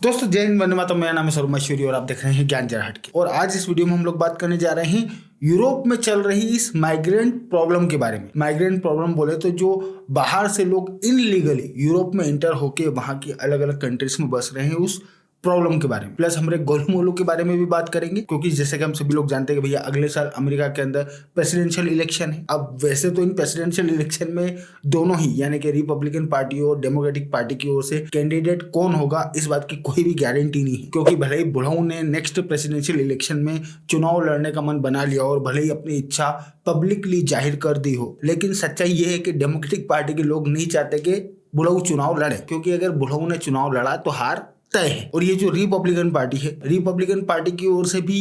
दोस्तों जय हिंद, वंदे मातरम। मेरा नाम है सौरभ मशहूरी और आप देख रहे हैं ज्ञान जरा हट के। और आज इस वीडियो में हम लोग बात करने जा रहे हैं यूरोप में चल रही इस माइग्रेंट प्रॉब्लम के बारे में। माइग्रेंट प्रॉब्लम बोले तो जो बाहर से लोग इनलीगली यूरोप में एंटर होके वहां की अलग अलग कंट्रीज में बस रहे हैं, उस प्रॉब्लम के बारे में। प्लस हम गोलू मोलू के बारे में भी बात करेंगे, क्योंकि जैसे कि हम सभी लोग जानते हैं कि भैया अगले साल अमेरिका के अंदर प्रेसिडेंशियल इलेक्शन है। अब वैसे तो इन प्रेसिडेंशियल इलेक्शन में दोनों ही यानी कि रिपब्लिकन पार्टी और डेमोक्रेटिक पार्टी की ओर से कैंडिडेट कौन होगा इस बात की कोई भी गारंटी नहीं है, क्योंकि भले ही बुढ़ाऊ ने नेक्स्ट प्रेसिडेंशियल इलेक्शन में चुनाव लड़ने का मन बना लिया और भले ही अपनी इच्छा पब्लिकली जाहिर कर दी हो, लेकिन सच्चाई ये है कि डेमोक्रेटिक पार्टी के लोग नहीं चाहते कि बुढ़ाऊ चुनाव लड़े, क्योंकि अगर बुढ़ाऊ ने चुनाव लड़ा तो हार तय है। और ये जो रिपब्लिकन पार्टी है, रिपब्लिकन पार्टी की ओर से भी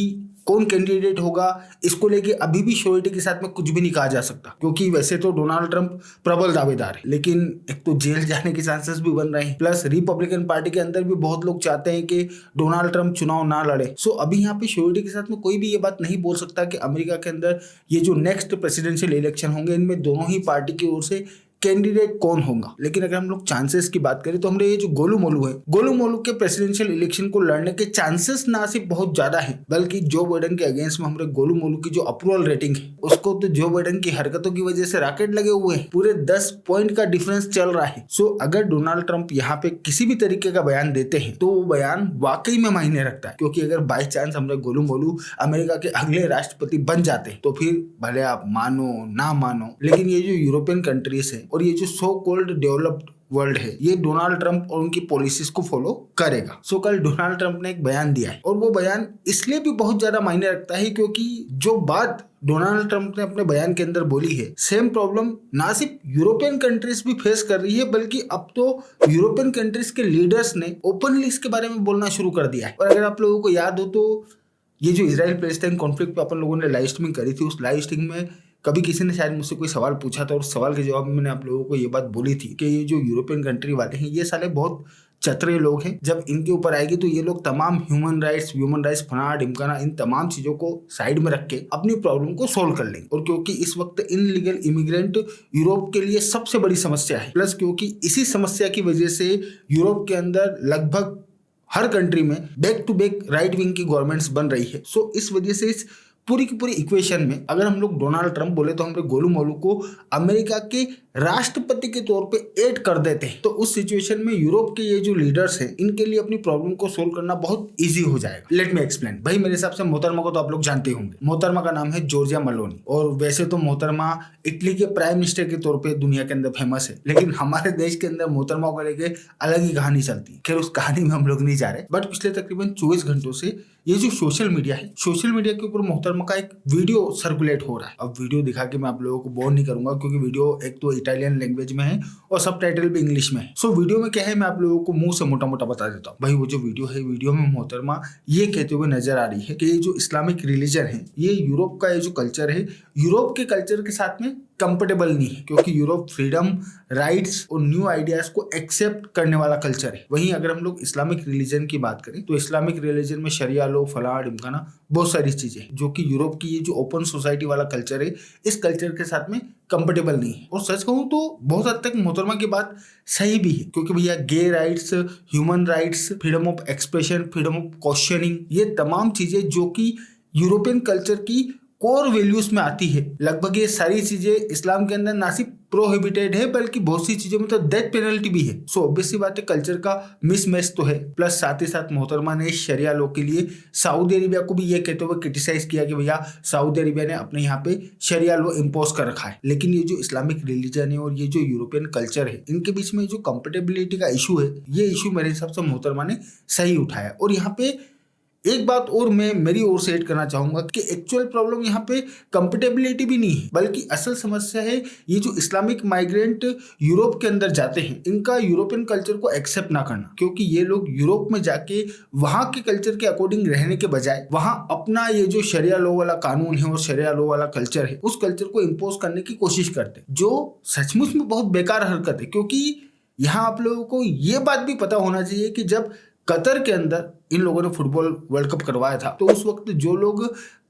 कौन कैंडिडेट होगा इसको लेके अभी भी श्योरिटी के साथ में कुछ भी नहीं कहा जा सकता, क्योंकि वैसे तो डोनाल्ड ट्रंप प्रबल दावेदार है, लेकिन एक तो जेल जाने के चांसेस भी बन रहे हैं। प्लस रिपब्लिकन पार्टी के अंदर भी बहुत लोग चाहते हैं कि डोनाल्ड ट्रंप चुनाव ना लड़े। सो अभी यहाँ पे श्योरिटी के साथ में कोई भी ये बात नहीं बोल सकता कि अमेरिका के अंदर ये जो नेक्स्ट प्रेसिडेंशियल इलेक्शन होंगे इनमें दोनों ही पार्टी की ओर से कैंडिडेट कौन होगा। लेकिन अगर हम लोग चांसेस की बात करें तो हमारे ये जो गोलू मोलू है, गोलू मोलू के प्रेसिडेंशियल इलेक्शन को लड़ने के चांसेस ना सिर्फ बहुत ज्यादा है, बल्कि जो बाइडेन के अगेंस्ट में हमारे गोलू मोलू की जो अप्रूवल रेटिंग है उसको तो जो बाइडेन की हरकतों की वजह से रॉकेट लगे हुए हैं। पूरे 10 पॉइंट का डिफरेंस चल रहा है। सो अगर डोनाल्ड ट्रंप यहाँ पे किसी भी तरीके का बयान देते हैं तो वो बयान वाकई में मायने रखता है, क्योंकि अगर बाई चांस हमारे गोलू मोलू अमेरिका के अगले राष्ट्रपति बन जाते हैं तो फिर भले आप मानो ना मानो, लेकिन ये जो यूरोपियन कंट्रीज है और ये जो सो कॉल्ड डेवलप्ड वर्ल्ड है, ये डोनाल्ड ट्रंप और उनकी पॉलिसीज को फॉलो करेगा। सो कल डोनाल्ड ट्रंप ने एक बयान दिया है और वो बयान इसलिए भी बहुत ज्यादा मायने रखता है क्योंकि जो बात डोनाल्ड ट्रंप ने अपने बयान के अंदर बोली है, सेम प्रॉब्लम ना सिर्फ यूरोपियन कंट्रीज भी फेस कर रही है, बल्कि अब तो यूरोपियन कंट्रीज के लीडर्स ने ओपनली इसके बारे में बोलना शुरू कर दिया है। और अगर आप लोगों को याद हो तो ये जो इजराइल पैलेस्टाइन कॉन्फ्लिक्ट पे अपन लोगों ने लाइव स्ट्रीमिंग करी थी, उस लाइव स्ट्रीमिंग में कभी किसी ने शायद मुझसे कोई सवाल पूछा था और सवाल के जवाब में मैंने आप लोगों को ये बात बोली थी कि ये जो यूरोपियन कंट्री वाले हैं ये साले बहुत चतरे लोग हैं। जब इनके ऊपर आएगी तो ये लोग तमाम ह्यूमन राइट्स फना ढिमकाना इन तमाम चीजों को साइड में रख के अपनी प्रॉब्लम को सोल्व कर लेंगे। और क्योंकि इस वक्त इनलीगल इमिग्रेंट यूरोप के लिए सबसे बड़ी समस्या है, प्लस क्योंकि इसी समस्या की वजह से यूरोप के अंदर लगभग हर कंट्री में back to back right wing की गवर्नमेंट्स बन रही है। सो इस वजह से इस पूरी की पूरी इक्वेशन में अगर हम लोग डोनाल्ड ट्रंप बोले तो हम गोलू मोलू को अमेरिका के राष्ट्रपति के तौर पे ऐड कर देते हैं, तो उस सिचुएशन में यूरोप के ये जो लीडर्स हैं इनके लिए अपनी प्रॉब्लम को सोल्व करना बहुत इजी हो जाएगा। Let me explain. भाई मेरे हिसाब से मोहतरमा को तो आप लोग जानते होंगे। मोहतरमा का नाम है जॉर्जिया मेलोनी, और वैसे तो मोहतरमा इटली के प्राइम मिनिस्टर के तौर पर दुनिया के अंदर फेमस है, लेकिन हमारे देश के अंदर मोहतरमा को लेके अलग ही कहानी चलती है। खैर उस कहानी में हम लोग नहीं जा रहे, बट पिछले तकरीबन 24 घंटों से ये जो सोशल मीडिया है, सोशल मीडिया के ऊपर मोहतरमा का एक वीडियो सर्कुलेट हो रहा है। अब वीडियो दिखा के मैं आप लोगों को बोर नहीं करूंगा, क्योंकि वीडियो एक तो इटालियन लैंग्वेज में है और सबटाइटल भी इंग्लिश में है। सो वीडियो में क्या है मैं आप लोगों को मुंह से मोटा मोटा बता देता हूँ। भाई वो जो वीडियो है, वीडियो में मोहतरमा ये कहते हुए नजर आ रही है कि ये जो इस्लामिक रिलीजन है, ये यूरोप का ये जो कल्चर है, यूरोप के कल्चर के साथ में कंफर्टेबल नहीं है, क्योंकि यूरोप फ्रीडम, राइट्स और न्यू आइडियाज को एक्सेप्ट करने वाला कल्चर है। वहीं अगर हम लोग इस्लामिक रिलीजन की बात करें तो इस्लामिक रिलीजन में शरिया लो, फला ढिमकाना, बहुत सारी चीजें जो कि यूरोप की ये जो ओपन सोसाइटी वाला कल्चर है, इस कल्चर के साथ में कंफर्टेबल नहीं है। और सच कहूँ तो बहुत हद तक मोहतरमा की बात सही भी है, क्योंकि भैया gay rights, human rights, freedom of expression, freedom of questioning, ये तमाम चीजें जो कि यूरोपियन कल्चर की कोर वैल्यूज में आती है, लगभग ये सारी चीजें इस्लाम के अंदर ना सिर्फ प्रोहिबिटेड है बल्कि बहुत सी चीजों में तो डेथ पेनल्टी भी है। सो ऑब्वियस सी बात है कल्चर का मिसमैच तो है। प्लस साथ ही साथ मोहतरमा ने शरिया लॉ के लिए सऊदी अरेबिया को भी ये कहते हुए क्रिटिसाइज किया कि भैया सऊदी अरेबिया ने अपने यहाँ पे शरिया लॉ इम्पोज कर रखा है। लेकिन ये जो इस्लामिक रिलीजन है और ये जो यूरोपियन कल्चर है, इनके बीच में जो कंफर्टेबिलिटी का इशू है, ये इशू मेरे हिसाब से मोहतरमा ने सही उठाया। और यहाँ पे एक बात और मैं मेरी ओर से ऐड करना चाहूंगा कि एक्चुअल प्रॉब्लम यहाँ पे कंफर्टेबिलिटी भी नहीं है, बल्कि असल समस्या है ये जो इस्लामिक माइग्रेंट यूरोप के अंदर जाते हैं, इनका यूरोपियन कल्चर को एक्सेप्ट ना करना। क्योंकि ये लोग यूरोप में जाके वहां के कल्चर के अकॉर्डिंग रहने के बजाय वहां अपना ये जो शरिया लॉ वाला कानून है और शरिया लॉ वाला कल्चर है, उस कल्चर को इम्पोज करने की कोशिश करते हैं, जो सचमुच में बहुत बेकार हरकत है। क्योंकि यहाँ आप लोगों को ये बात भी पता होना चाहिए कि जब कतर के अंदर इन लोगों ने फुटबॉल वर्ल्ड कप करवाया था, तो उस वक्त जो लोग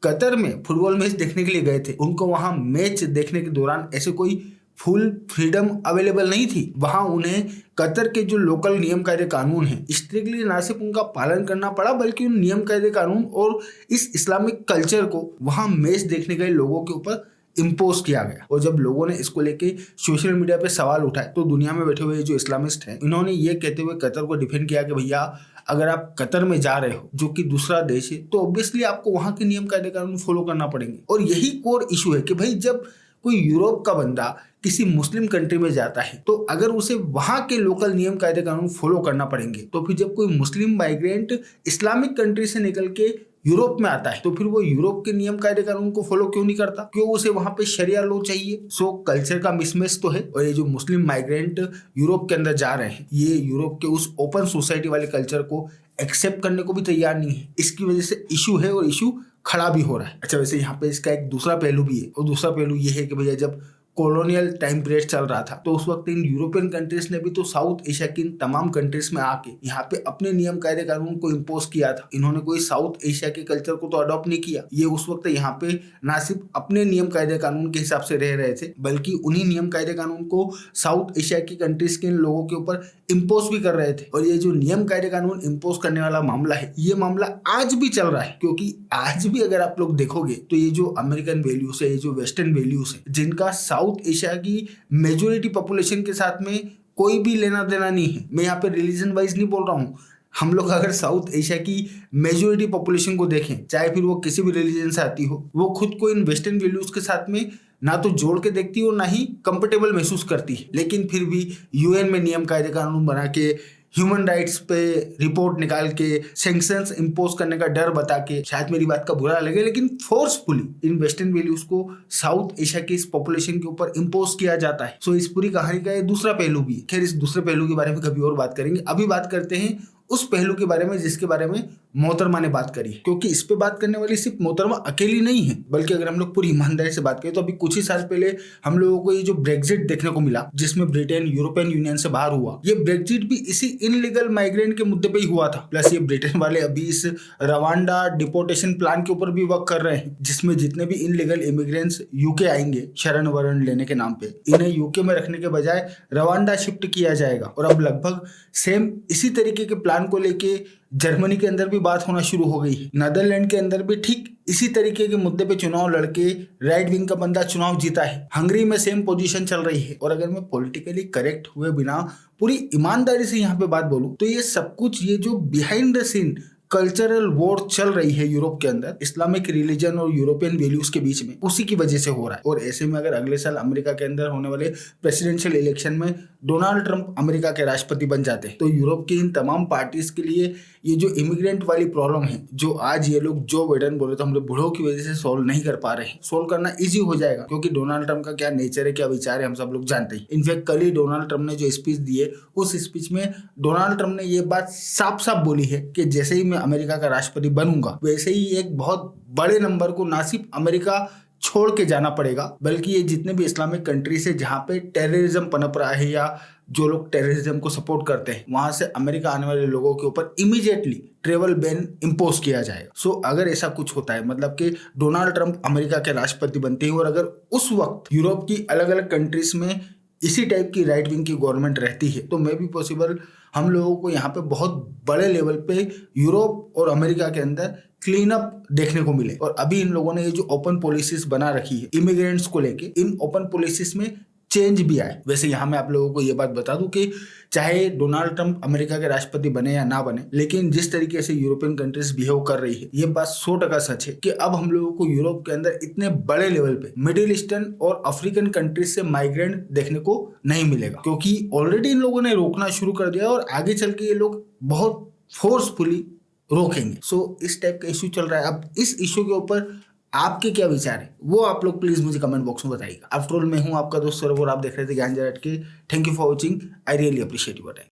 कतर में फुटबॉल मैच देखने के लिए गए थे, उनको वहां मैच देखने के दौरान ऐसे कोई फुल फ्रीडम अवेलेबल नहीं थी, वहां उन्हें कतर के जो लोकल नियम कायदे कानून है स्ट्रिक्टली ना सिर्फ उनका पालन करना पड़ा, बल्कि उन नियम कायदे कानून और इस इस्लामिक कल्चर को वहां मैच देखने गए लोगों के ऊपर इम्पोज किया गया। और जब लोगों ने इसको लेके सोशल मीडिया पे सवाल उठाए तो दुनिया में बैठे हुए जो इस्लामिस्ट हैं इन्होंने ये कहते हुए कतर को डिफेंड किया कि भैया अगर आप कतर में जा रहे हो जो कि दूसरा देश है तो ऑब्वियसली आपको वहां के नियम कायदे कानून फॉलो करना पड़ेंगे। और यही कोर इशू है कि भाई जब कोई यूरोप का बंदा किसी मुस्लिम कंट्री में जाता है तो अगर उसे वहां के लोकल नियम कायदे कानून फॉलो करना पड़ेंगे, तो फिर जब कोई मुस्लिम माइग्रेंट इस्लामिक कंट्री से निकल के यूरोप में आता है तो फिर वो यूरोप के नियम कायदे कानून को फॉलो क्यों नहीं करता? क्यों उसे वहां पे शरिया लॉ चाहिए? सो कल्चर का मिसमैच तो है। और ये जो मुस्लिम माइग्रेंट यूरोप के अंदर जा रहे हैं ये यूरोप के उस ओपन सोसाइटी वाले कल्चर को एक्सेप्ट करने को भी तैयार नहीं है। इसकी वजह से इशू है और इशू खड़ा भी हो रहा है। अच्छा, वैसे यहाँ पे इसका एक दूसरा पहलू भी है और दूसरा पहलू ये है कि भैया जब कॉलोनियल टाइम पीरियड चल रहा था तो उस वक्त इन यूरोपियन कंट्रीज ने भी तो साउथ एशिया की तमाम कंट्रीज में आके यहाँ पे अपने नियम कायदे कानून को इम्पोज किया था। इन्होंने कोई साउथ एशिया के कल्चर को तो अडॉप्ट नहीं किया। ये उस वक्त यहाँ पे ना सिर्फ अपने नियम कायदे कानून के हिसाब से रह रहे थे बल्कि उन्हीं नियम कायदे कानून को साउथ एशिया की कंट्रीज के लोगों के ऊपर इम्पोज भी कर रहे थे। और ये जो नियम कायदे कानून इम्पोज करने वाला मामला है ये मामला आज भी चल रहा है, क्योंकि आज भी अगर आप लोग देखोगे तो ये जो अमेरिकन वैल्यूज है, ये जो वेस्टर्न वैल्यूज है जिनका साउथ एशिया की मेजोरिटी पॉपुलेशन के साथ में कोई भी लेना देना नहीं है। मैं यहाँ पे रिलीजन वाइज नहीं बोल रहा हूँ। हम लोग अगर साउथ एशिया की मेजोरिटी पॉपुलेशन को देखें, चाहे फिर वो किसी भी रिलीजन से आती हो, वो खुद को इन वेस्टर्न वैल्यूज के साथ में ना तो जोड़ के देखती है और ना ही कंफर्टेबल महसूस करती है। लेकिन फिर भी यूएन में नियम कायदे कानून बना के, ह्यूमन राइट्स पे रिपोर्ट निकाल के, सैंक्शंस इंपोज करने का डर बता के, शायद मेरी बात का बुरा लगे लेकिन फोर्सफुली इन वेस्टर्न वैल्यूज को साउथ एशिया की इस पॉपुलेशन के ऊपर इंपोज किया जाता है। सो इस पूरी कहानी का ये दूसरा पहलू भी है। खैर, इस दूसरे पहलू के बारे में कभी और बात करेंगे। अभी बात करते हैं उस पहलू के बारे में जिसके बारे में मोहतरमा ने बात करी, क्योंकि इस पे बात करने वाली सिर्फ मोहतरमा अकेली नहीं है, बल्कि अगर हम लोग पूरी ईमानदारी से बात करें तो अभी कुछ ही साल पहले हम लोगों को ये जो ब्रेक्जिट देखने को मिला जिसमें ब्रिटेन यूरोपियन यूनियन से बाहर हुआ, ये ब्रेक्जिट भी इसी इनलीगल माइग्रेंट के मुद्दे पे ही हुआ था। प्लस ये ब्रिटेन वाले अभी इस रवांडा डिपोर्टेशन प्लान के ऊपर भी वर्क कर रहे हैं, जिसमें जितने भी इनलीगल इमिग्रेंट्स यूके आएंगे शरण वरण लेने के नाम पे, इन्हें यूके में रखने के बजाय रवांडा शिफ्ट किया जाएगा। और अब लगभग सेम इसी तरीके के प्लान को लेके जर्मनी के अंदर भी बात होना शुरू हो गई है। नीदरलैंड के अंदर भी ठीक इसी तरीके के मुद्दे पे चुनाव लड़के राइट विंग का बंदा चुनाव जीता है। हंगरी में सेम पोजीशन चल रही है। और अगर मैं पॉलिटिकली करेक्ट हुए बिना पूरी ईमानदारी से यहाँ पे बात बोलूं तो ये सब कुछ, ये जो behind the scene cultural war चल रही है यूरोप के अंदर इस्लामिक रिलीजन और यूरोपियन वैल्यूज के बीच में, उसी की वजह से हो रहा है। और ऐसे में अगर अगले साल अमेरिका के अंदर होने वाले प्रेसिडेंशियल इलेक्शन में डोनाल्ड ट्रंप अमेरिका के राष्ट्रपति बन जाते हैं तो यूरोप की इन तमाम पार्टीज के लिए ये जो इमिग्रेंट वाली प्रॉब्लम है, जो आज ये लोग जो बाइडेन बोले तो हम लोग बूढ़ों की वजह से सोल्व नहीं कर पा रहे हैं, सोल्व करना इजी हो जाएगा। क्योंकि डोनाल्ड ट्रंप का क्या नेचर है, क्या विचार है, हम सब लोग जानते हैं। इनफैक्ट कल ही डोनाल्ड ट्रंप ने जो स्पीच दी है उस स्पीच में डोनाल्ड ट्रंप ने ये बात साफ साफ बोली है कि जैसे ही मैं अमेरिका का राष्ट्रपति बनूंगा वैसे ही एक बहुत बड़े नंबर को ना सिर्फ अमेरिका छोड़ के जाना पड़ेगा, बल्कि ये जितने भी इस्लामिक कंट्रीज है जहां पे टेररिज्म पनप रहा है या जो लोग टेररिज्म को सपोर्ट करते हैं, वहां से अमेरिका आने वाले लोगों के ऊपर इमीडिएटली ट्रेवल बैन इंपोज किया जाएगा। सो अगर ऐसा कुछ होता है, मतलब कि डोनाल्ड ट्रंप अमेरिका के राष्ट्रपति बनते हैं और अगर उस वक्त यूरोप की अलग अलग कंट्रीज में इसी टाइप की राइट विंग की गवर्नमेंट रहती है तो मे बी पॉसिबल हम लोगों को यहाँ पे बहुत बड़े लेवल पे यूरोप और अमेरिका के अंदर क्लीन अप देखने को मिले। और अभी इन लोगों ने ये जो ओपन पॉलिसीज बना रखी है इमिग्रेंट्स को लेके, इन ओपन पॉलिसीज में चेंज भी आए। वैसे यहाँ मैं आप लोगों को ये बात बता दूं कि चाहे डोनाल्ड ट्रंप अमेरिका के राष्ट्रपति बने या ना बने, लेकिन जिस तरीके से यूरोपियन कंट्रीज बिहेव कर रही है ये बात 100% सच है कि अब हम लोगों को यूरोप के अंदर इतने बड़े लेवल पे मिडिल ईस्टर्न और अफ्रीकन कंट्रीज से माइग्रेंट देखने को नहीं मिलेगा, क्योंकि ऑलरेडी इन लोगों ने रोकना शुरू कर दिया और आगे चल के ये लोग बहुत फोर्सफुली रोकेंगे। सो इस टाइप का इशू चल रहा है। अब इस इशू के ऊपर आपके क्या विचार है वो आप लोग प्लीज मुझे कमेंट बॉक्स में बताइएगा। आफ्टर ऑल मैं हूं आपका दोस्त सौरभ और आप देख रहे थे ज्ञान जरहट के। Thank you for watching. I really appreciate your time.